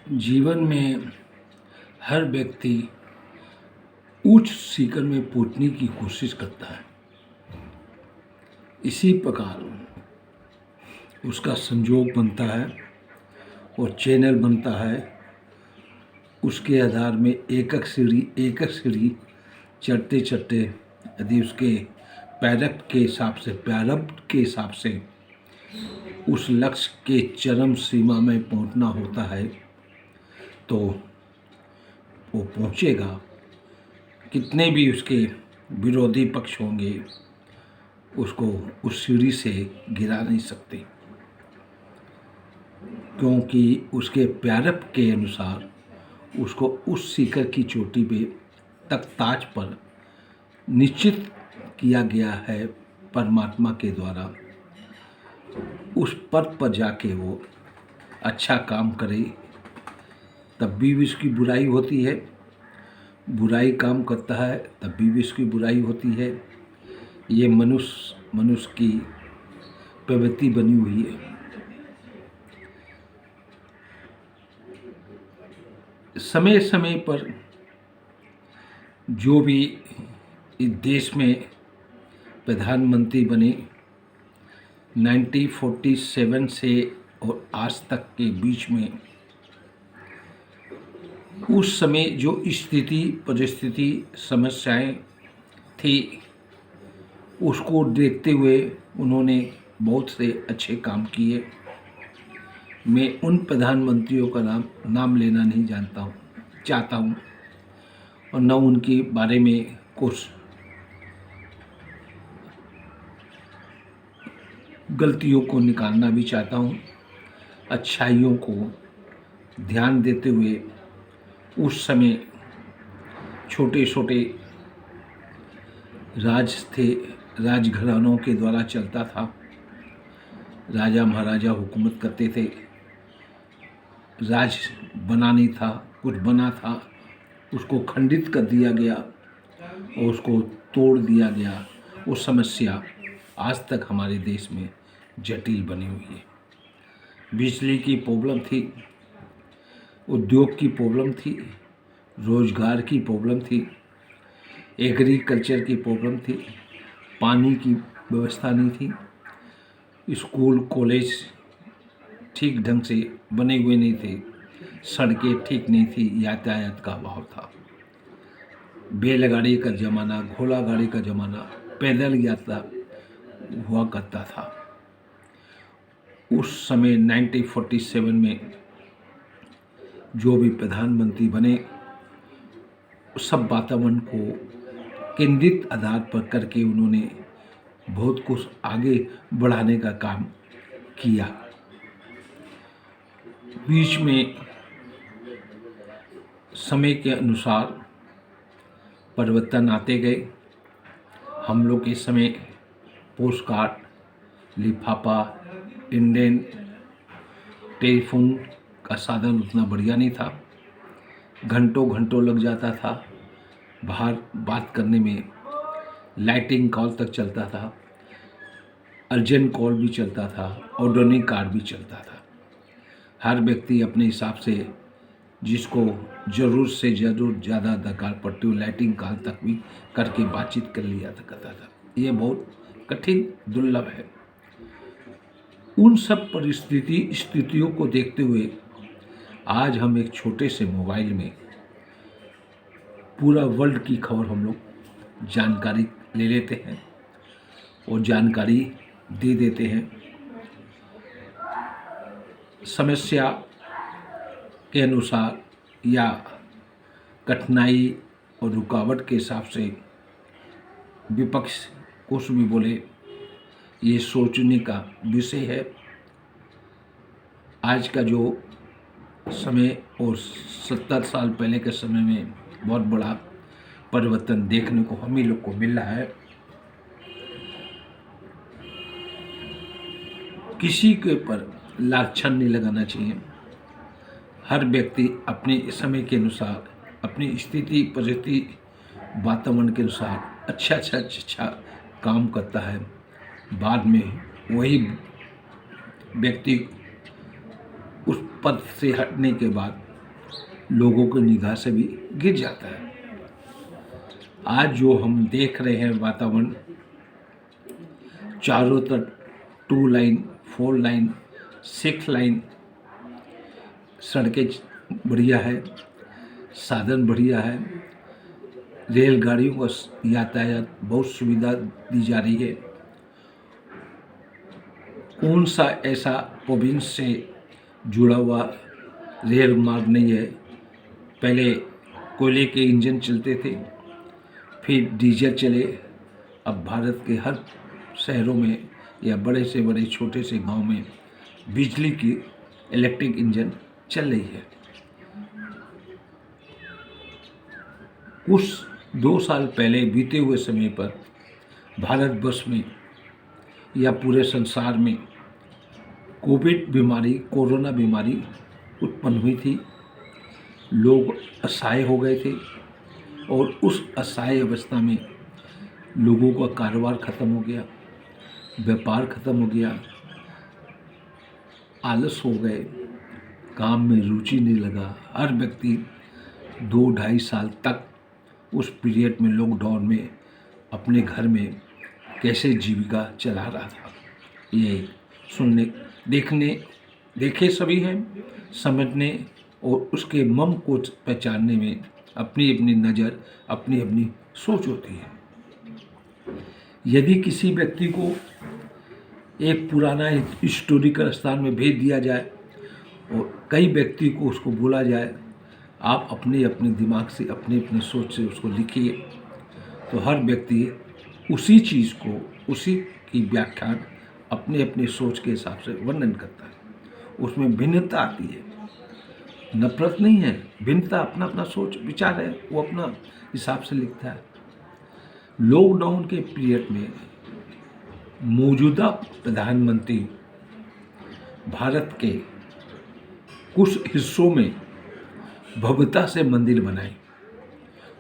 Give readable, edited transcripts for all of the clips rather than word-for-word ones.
जीवन में हर व्यक्ति उच्च शिखर में पहुंचने की कोशिश करता है। इसी प्रकार उसका संजोग बनता है और चैनल बनता है। उसके आधार में एक एक सीढ़ी चढ़ते चढ़ते यदि उसके प्रारब्ध के हिसाब से उस लक्ष्य के चरम सीमा में पहुंचना होता है तो वो पहुंचेगा। कितने भी उसके विरोधी पक्ष होंगे उसको उस सीढ़ी से गिरा नहीं सकते, क्योंकि उसके प्रारब्ध के अनुसार उसको उस शिखर की चोटी पे ताज पर निश्चित किया गया है परमात्मा के द्वारा। उस पद पर जाके वो अच्छा काम करे तब भी उसकी बुराई होती है, बुराई काम करता है तब भी उसकी बुराई होती है। ये मनुष्य की प्रवृत्ति बनी हुई है। समय समय पर जो भी इस देश में प्रधानमंत्री बने 1947 से और आज तक के बीच में उस समय जो स्थिति परिस्थिति समस्याएं थी उसको देखते हुए उन्होंने बहुत से अच्छे काम किए। मैं उन प्रधानमंत्रियों का नाम लेना नहीं चाहता हूँ और न उनके बारे में कुछ गलतियों को निकालना भी चाहता हूँ। अच्छाइयों को ध्यान देते हुए उस समय छोटे छोटे राजघरानों के द्वारा चलता था। राजा महाराजा हुकूमत करते थे। राज बना नहीं था, कुछ बना था उसको खंडित कर दिया गया और उसको तोड़ दिया गया। वो समस्या आज तक हमारे देश में जटिल बनी हुई है। बिजली की प्रॉब्लम थी, उद्योग की प्रॉब्लम थी, रोजगार की प्रॉब्लम थी, एग्रीकल्चर की प्रॉब्लम थी, पानी की व्यवस्था नहीं थी, स्कूल कॉलेज ठीक ढंग से बने हुए नहीं थे, सड़कें ठीक नहीं थी, यातायात का अभाव था, बैलगाड़ी का ज़माना, घोड़ा गाड़ी का ज़माना, पैदल यात्रा हुआ करता था। उस समय 1947 में जो भी प्रधानमंत्री बने सब वातावरण को केंद्रित आधार पर करके उन्होंने बहुत कुछ आगे बढ़ाने का काम किया। बीच में समय के अनुसार परिवर्तन आते गए। हम लोग के समय पोस्ट कार्ड, लिफाफा, इंडियन टेलीफोन का साधन उतना बढ़िया नहीं था। घंटों घंटों लग जाता था बाहर बात करने में। लाइटिंग कॉल तक चलता था, अर्जेंट कॉल भी चलता था, ऑर्डरनी कार्ड भी चलता था। हर व्यक्ति अपने हिसाब से जिसको ज़रूर से ज़रूर ज़्यादा दरकार पड़ती हो लाइटिंग कॉल तक भी करके बातचीत कर लिया करता था। ये बहुत कठिन दुर्लभ है। उन सब स्थितियों को देखते हुए आज हम एक छोटे से मोबाइल में पूरा वर्ल्ड की खबर हम लोग जानकारी ले लेते हैं और जानकारी दे देते हैं। समस्या के अनुसार या कठिनाई और रुकावट के हिसाब से विपक्ष कुछ भी बोले ये सोचने का विषय है। आज का जो समय और 70 साल पहले के समय में बहुत बड़ा परिवर्तन देखने को हम ही लोग को मिल रहा है। किसी के ऊपर लाछन नहीं लगाना चाहिए। हर व्यक्ति अपने समय के अनुसार, अपनी स्थिति परिस्थिति वातावरण के अनुसार अच्छा काम करता है। बाद में वही व्यक्ति उस पद से हटने के बाद लोगों की निगाह से भी गिर जाता है। आज जो हम देख रहे हैं वातावरण, चारों तरफ 2 लाइन, 4 लाइन, 6 लाइन, सड़कें बढ़िया है, साधन बढ़िया है, रेलगाड़ियों का यातायात बहुत सुविधा दी जा रही है। कौन सा ऐसा प्रोविंस से जुड़ा हुआ रेल मार्ग नहीं है? पहले कोयले के इंजन चलते थे, फिर डीजल चले, अब भारत के हर शहरों में या बड़े से बड़े छोटे से गांव में बिजली की इलेक्ट्रिक इंजन चल रही है। कुछ 2 साल पहले बीते हुए समय पर भारतवर्ष में या पूरे संसार में कोरोना बीमारी उत्पन्न हुई थी। लोग असहाय हो गए थे और उस असहाय अवस्था में लोगों का कारोबार खत्म हो गया, व्यापार खत्म हो गया, आलस हो गए, काम में रुचि नहीं लगा। हर व्यक्ति 2-2.5 साल तक उस पीरियड में लॉकडाउन में अपने घर में कैसे जीविका चला रहा था, ये सुनने देखे सभी हैं, समझने और उसके मर्म को पहचानने में अपनी अपनी नज़र, अपनी अपनी सोच होती है। यदि किसी व्यक्ति को एक पुराना हिस्टोरिकल स्थान में भेज दिया जाए और कई व्यक्ति को उसको बोला जाए आप अपने अपने दिमाग से, अपनी अपनी सोच से उसको लिखिए, तो हर व्यक्ति उसी चीज़ को, उसी की व्याख्यान अपने अपने सोच के हिसाब से वर्णन करता है। उसमें भिन्नता आती है, नफरत नहीं है, भिन्नता, अपना अपना सोच विचार है, वो अपना हिसाब से लिखता है। लॉकडाउन के पीरियड में मौजूदा प्रधानमंत्री भारत के कुछ हिस्सों में भव्यता से मंदिर बनाए।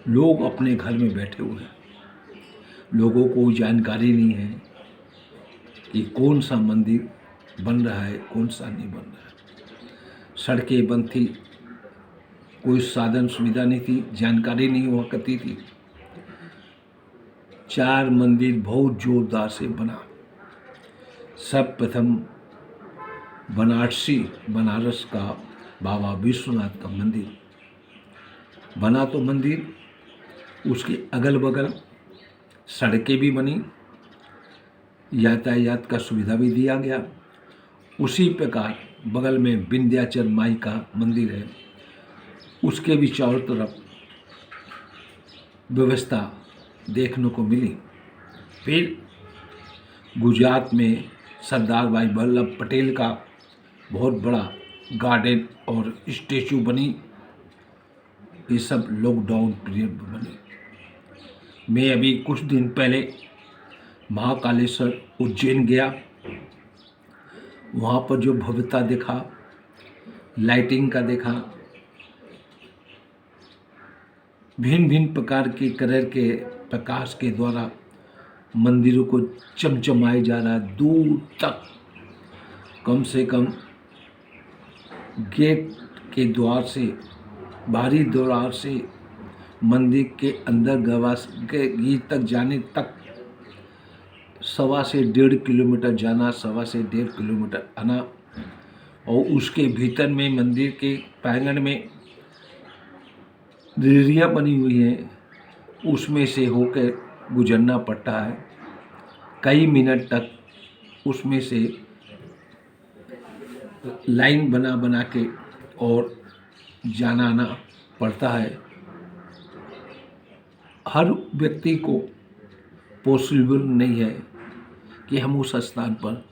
लोग अपने घर में बैठे हुए हैं, लोगों को जानकारी नहीं है कि कौन सा मंदिर बन रहा है, कौन सा नहीं बन रहा है। सड़कें बंद थी, कोई साधन सुविधा नहीं थी, जानकारी नहीं हुआ करती थी। 4 मंदिर बहुत जोरदार से बना। सर्वप्रथम बनारस का बाबा विश्वनाथ का मंदिर बना, तो मंदिर उसके अगल बगल सड़कें भी बनी, यातायात का सुविधा भी दिया गया। उसी प्रकार बगल में विंध्याचल माई का मंदिर है, उसके भी चारों तरफ व्यवस्था देखने को मिली। फिर गुजरात में सरदार भाई वल्लभ पटेल का बहुत बड़ा गार्डन और स्टैचू बनी। ये सब लॉकडाउन पीरियड में बने। मैं अभी कुछ दिन पहले महाकालेश्वर उज्जैन गया, वहाँ पर जो भव्यता देखा, लाइटिंग का देखा, भिन्न भिन्न प्रकार के कलर के प्रकाश के द्वारा मंदिरों को चमचमाया जा रहा है। दूर तक कम से कम गेट के द्वार से, बाहरी द्वार से मंदिर के अंदर के गीत तक जाने तक 1.25 से 1.5 किलोमीटर जाना, 1.25 से 1.5 किलोमीटर आना, और उसके भीतर में मंदिर के प्रांगण में रेहड़ियाँ बनी हुई हैं, उसमें से होकर गुजरना पड़ता है। कई मिनट तक उसमें से लाइन बना बना के और जाना आना पड़ता है। हर व्यक्ति को पॉसिबल नहीं है कि हम उस स्थान पर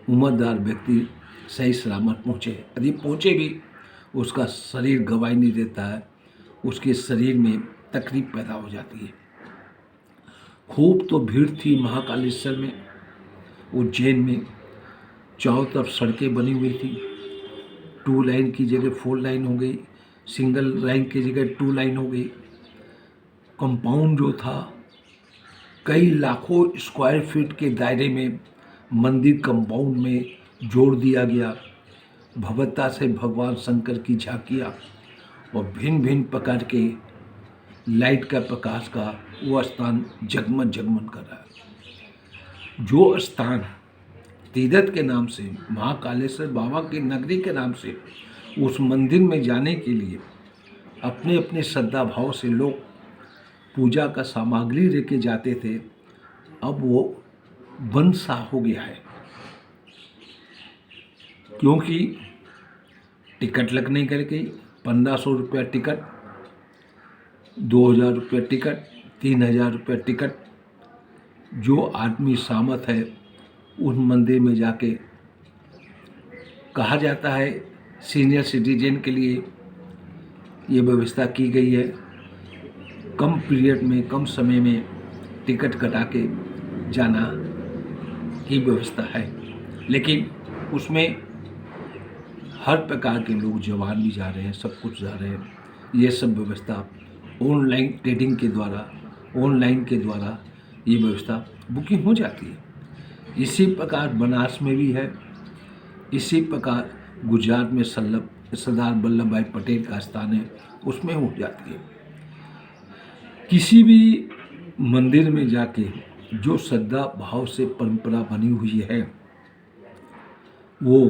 उम्रदार व्यक्ति सही सलामत पहुँचे। यदि पहुँचे भी, उसका शरीर गवाही नहीं देता है, उसके शरीर में तकलीफ पैदा हो जाती है। खूब तो भीड़ थी महाकालेश्वर में, उज्जैन में। चारों तरफ सड़कें बनी हुई थी, 2 लाइन की जगह 4 लाइन हो गई, सिंगल लाइन की जगह 2 लाइन हो गई। कंपाउंड जो था, कई लाखों स्क्वायर फीट के दायरे में मंदिर कंपाउंड में जोड़ दिया गया। भव्यता से भगवान शंकर की झांकियाँ और भिन्न भिन्न प्रकार के लाइट का प्रकाश का वो स्थान जगमग जगमग कर रहा है। जो स्थान तीरथ के नाम से, महाकालेश्वर बाबा की नगरी के नाम से उस मंदिर में जाने के लिए अपने अपने श्रद्धा भाव से लोग पूजा का सामग्री लेके जाते थे, अब वो बंद सा हो गया है। क्योंकि टिकट लगने करके 1500 रुपया टिकट, 2000 रुपया टिकट, 3000 रुपया टिकट, जो आदमी सामर्थ है उस मंदिर में जाके, कहा जाता है सीनियर सिटीजन के लिए ये व्यवस्था की गई है, कम पीरियड में, कम समय में टिकट कटा के जाना की व्यवस्था है। लेकिन उसमें हर प्रकार के लोग, जवान भी जा रहे हैं, सब कुछ जा रहे हैं। ये सब व्यवस्था ऑनलाइन ट्रेडिंग के द्वारा, ऑनलाइन के द्वारा ये व्यवस्था बुकिंग हो जाती है। इसी प्रकार बनारस में भी है, इसी प्रकार गुजरात में सरदार वल्लभ भाई पटेल का स्थान है, उसमें हो जाती है। किसी भी मंदिर में जाके जो श्रद्धा भाव से परंपरा बनी हुई है, वो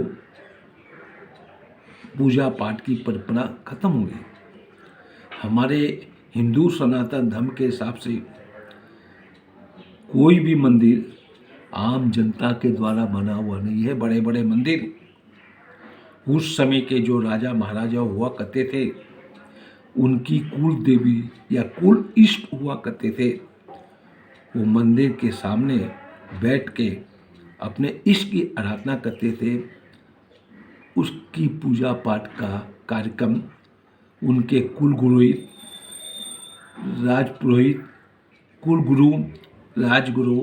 पूजा पाठ की परंपरा खत्म हो गई। हमारे हिंदू सनातन धर्म के हिसाब से कोई भी मंदिर आम जनता के द्वारा बना हुआ नहीं है। बड़े बड़े मंदिर उस समय के जो राजा महाराजा हुआ करते थे, उनकी कुल देवी या कुल इष्ट हुआ करते थे, वो मंदिर के सामने बैठ के अपने इष्ट की आराधना करते थे। उसकी पूजा पाठ का कार्यक्रम उनके कुल पुरोहित, राजपुरोहित, कुल गुरु, राजगुरु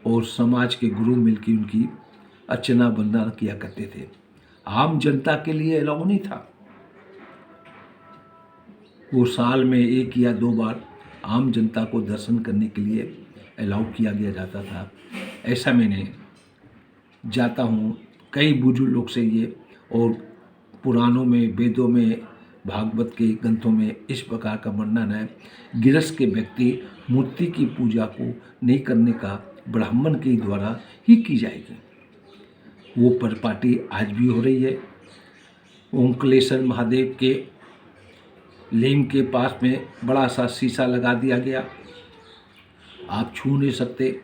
और समाज के गुरु मिलकर उनकी अर्चना वंदना किया करते थे। आम जनता के लिए अलाउ नहीं था। वो साल में 1 या 2 बार आम जनता को दर्शन करने के लिए अलाउ किया गया जाता था। ऐसा मैंने जाता हूँ कई बुजुर्ग लोग से ये, और पुराणों में, वेदों में, भागवत के ग्रंथों में इस प्रकार का वर्णन है। गृहस्थ के व्यक्ति मूर्ति की पूजा को नहीं करने का ब्राह्मण के द्वारा ही की जाएगी। वो परिपाटी आज भी हो रही है। ओंकारेश्वर महादेव के लिंग के पास में बड़ा सा शीशा लगा दिया गया। आप छू नहीं सकते,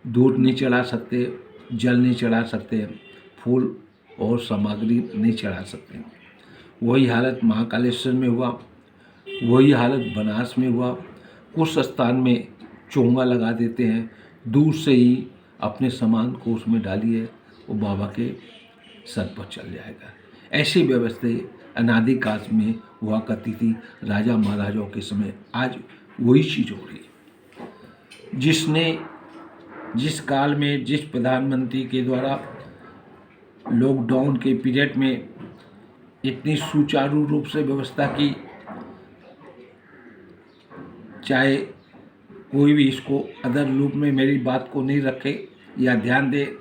दूध नहीं चढ़ा सकते, जल नहीं चढ़ा सकते, फूल और सामग्री नहीं चढ़ा सकते। वही हालत महाकालेश्वर में हुआ, वही हालत बनारस में हुआ। कुछ स्थान में चोंगा लगा देते हैं, दूर से ही अपने सामान को उसमें डालिए, वो बाबा के सर पर चल जाएगा। ऐसी व्यवस्था अनादिकाल में हुआ करती थी राजा महाराजाओं के समय। आज वही चीज़ हो रही है। जिस काल में जिस प्रधानमंत्री के द्वारा लॉकडाउन के पीरियड में इतनी सुचारू रूप से व्यवस्था की, चाहे कोई भी इसको अदर रूप में मेरी बात को नहीं रखे या ध्यान दे,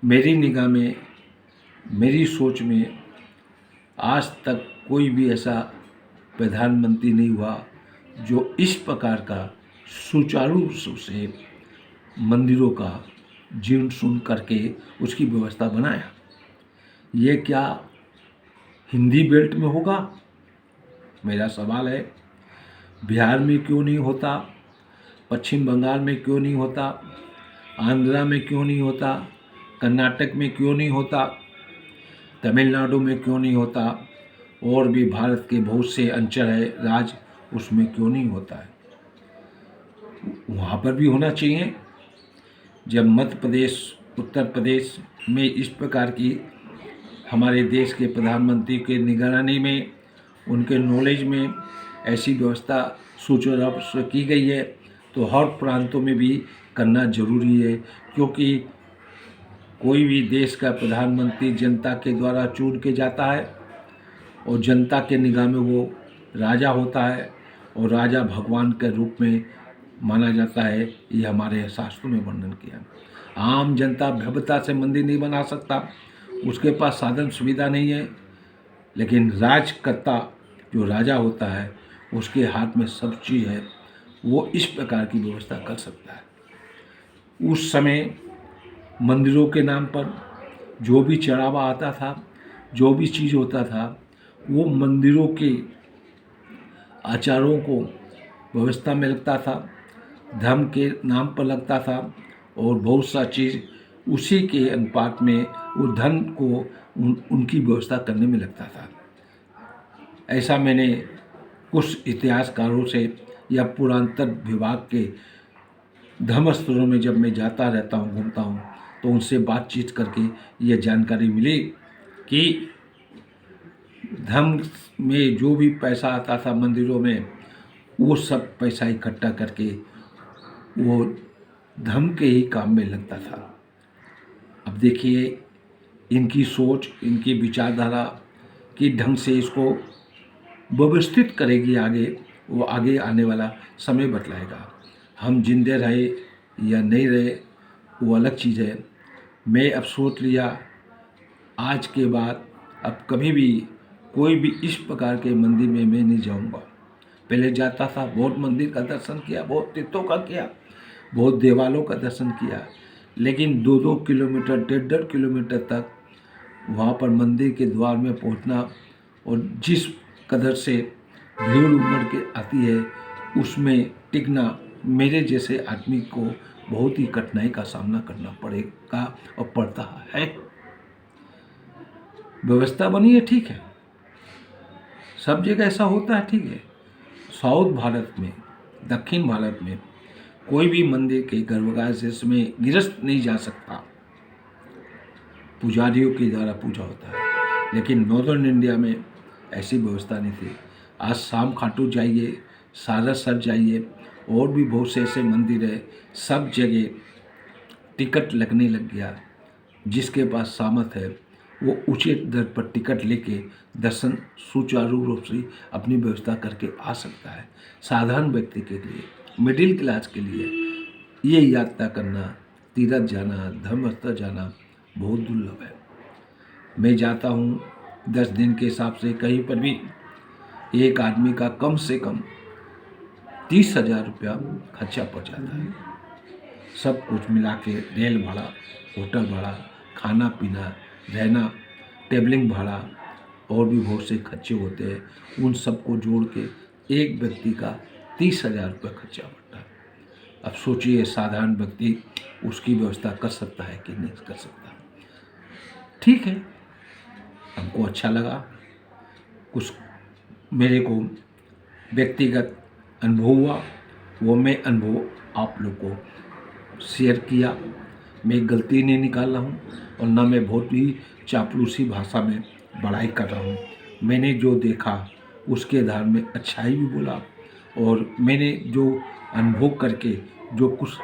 मेरी निगाह में, मेरी सोच में आज तक कोई भी ऐसा प्रधानमंत्री नहीं हुआ जो इस प्रकार का सुचारू रूप से मंदिरों का जीर्ण सुन करके उसकी व्यवस्था बनाया। ये क्या हिंदी बेल्ट में होगा? मेरा सवाल है। बिहार में क्यों नहीं होता? पश्चिम बंगाल में क्यों नहीं होता? आंध्रा में क्यों नहीं होता? कर्नाटक में क्यों नहीं होता? तमिलनाडु में क्यों नहीं होता? और भी भारत के बहुत से अंचल है, राज्य, उसमें क्यों नहीं होता है? वहाँ पर भी होना चाहिए। जब मध्य प्रदेश, उत्तर प्रदेश में इस प्रकार की हमारे देश के प्रधानमंत्री के निगरानी में, उनके नॉलेज में ऐसी व्यवस्था सुचारू रूप से की गई है, तो हर प्रांतों में भी करना जरूरी है। क्योंकि कोई भी देश का प्रधानमंत्री जनता के द्वारा चुन के जाता है और जनता के निगाह में वो राजा होता है, और राजा भगवान के रूप में माना जाता है। ये हमारे शास्त्रों में वर्णन किया। आम जनता भव्यता से मंदिर नहीं बना सकता, उसके पास साधन सुविधा नहीं है। लेकिन राजकर्ता जो राजा होता है उसके हाथ में सब चीज़ है, वो इस प्रकार की व्यवस्था कर सकता है। उस समय मंदिरों के नाम पर जो भी चढ़ावा आता था, जो भी चीज़ होता था, वो मंदिरों के आचारों को व्यवस्था में लगता था, धर्म के नाम पर लगता था, और बहुत सा चीज़ उसी के अनुपात में वो धन को उनकी व्यवस्था करने में लगता था। ऐसा मैंने कुछ इतिहासकारों से या पुरातत्व विभाग के धर्मस्थलों में जब मैं जाता रहता हूँ, घूमता हूँ, तो उनसे बातचीत करके ये जानकारी मिली कि धर्म में जो भी पैसा आता था मंदिरों में, वो सब पैसा इकट्ठा करके वो धर्म के ही काम में लगता था। अब देखिए इनकी सोच, इनकी विचारधारा की ढंग से इसको व्यवस्थित करेगी आगे, वो आगे आने वाला समय बतलाएगा। हम जिंदे रहे या नहीं रहे वो अलग चीज़ है। मैं अब सोच लिया आज के बाद अब कभी भी कोई भी इस प्रकार के मंदिर में मैं नहीं जाऊंगा। पहले जाता था, बहुत मंदिर का दर्शन किया, बहुत तीर्थों का किया, बहुत देवालयों का दर्शन किया, लेकिन 2-2 किलोमीटर, 1.5 किलोमीटर तक वहाँ पर मंदिर के द्वार में पहुँचना और जिस कदर से भीड़ उमड़ के आती है उसमें टिकना मेरे जैसे आदमी को बहुत ही कठिनाई का सामना करना पड़ेगा और पड़ता है। व्यवस्था बनी है, ठीक है, सब जगह ऐसा होता है, ठीक है। साउथ भारत में, दक्षिण भारत में कोई भी मंदिर के गर्भगृह से इसमें गिरस्त नहीं जा सकता, पुजारियों के द्वारा पूजा होता है। लेकिन नॉर्दर्न इंडिया में ऐसी व्यवस्था नहीं थी। आज शाम खाटू जाइए, सारसर जाइए, और भी बहुत से ऐसे मंदिर है, सब जगह टिकट लगने लग गया। जिसके पास सामर्थ है वो उचित दर पर टिकट लेके दर्शन सुचारू रूप से अपनी व्यवस्था करके आ सकता है। साधारण व्यक्ति के लिए, मिडिल क्लास के लिए ये यात्रा करना, तीर्थ जाना, धर्मस्थल जाना बहुत दुर्लभ है। मैं जाता हूँ 10 दिन के हिसाब से, कहीं पर भी एक आदमी का कम से कम 30,000 रुपया खर्चा पड़ जाता है। सब कुछ मिला के रेल भाड़ा, होटल भाड़ा, खाना पीना, रहना, टेबलिंग भाड़ा और भी बहुत से खर्चे होते हैं। उन सबको जोड़ के एक व्यक्ति का 30,000 रुपये खर्चा पड़ता है। अब सोचिए साधारण व्यक्ति उसकी व्यवस्था कर सकता है कि नहीं कर सकता। ठीक है, हमको अच्छा लगा, कुछ मेरे को व्यक्तिगत अनुभव हुआ, वो मैं अनुभव आप लोग को शेयर किया। मैं गलती नहीं निकाल रहा हूँ और ना मैं बहुत ही चापलूसी भाषा में बड़ाई कर रहा हूँ। मैंने जो देखा उसके आधार में अच्छाई भी बोला, और मैंने जो अनुभव करके जो कुछ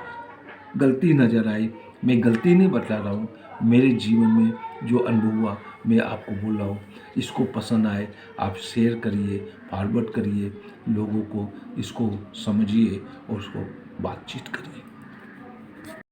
गलती नज़र आई, मैं गलती नहीं बतला रहा हूँ। मेरे जीवन में जो अनुभव हुआ मैं आपको बोल रहा हूँ। इसको पसंद आए आप शेयर करिए, फॉरवर्ड करिए, लोगों को इसको समझिए और उसको बातचीत करिए।